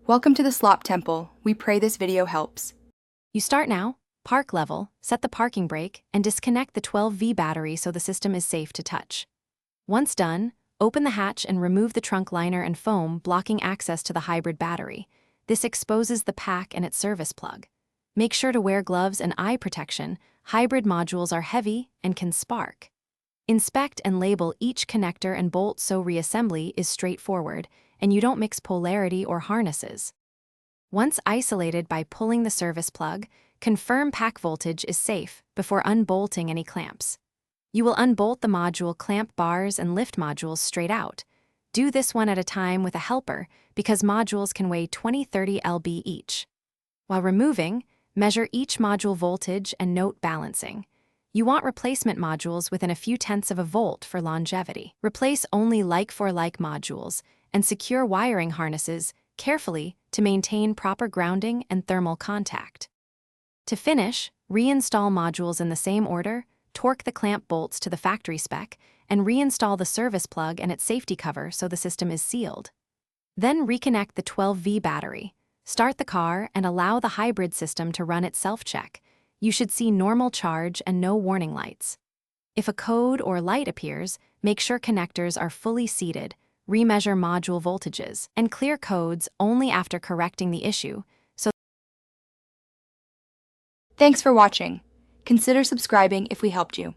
Welcome to the Slop Temple. We pray this video helps. You start now, park level, set the parking brake, and disconnect the 12V battery so the system is safe to touch. Once done, open the hatch and remove the trunk liner and foam blocking access to the hybrid battery. This exposes the pack and its service plug. Make sure to wear gloves and eye protection. Hybrid modules are heavy and can spark. Inspect and label each connector and bolt so reassembly is straightforward and you don't mix polarity or harnesses. Once isolated by pulling the service plug, confirm pack voltage is safe before unbolting any clamps. You will unbolt the module clamp bars and lift modules straight out. Do this one at a time with a helper because modules can weigh 20-30 lb each. While removing, measure each module voltage and note balancing. You want replacement modules within a few tenths of a volt for longevity. Replace only like-for-like modules and secure wiring harnesses carefully to maintain proper grounding and thermal contact. To finish, reinstall modules in the same order, torque the clamp bolts to the factory spec, and reinstall the service plug and its safety cover so the system is sealed. Then reconnect the 12V battery. Start the car and allow the hybrid system to run its self-check. You should see normal charge and no warning lights. If a code or light appears, make sure connectors are fully seated, remeasure module voltages, and clear codes only after correcting the issue. Thanks for watching. Consider subscribing if we helped you.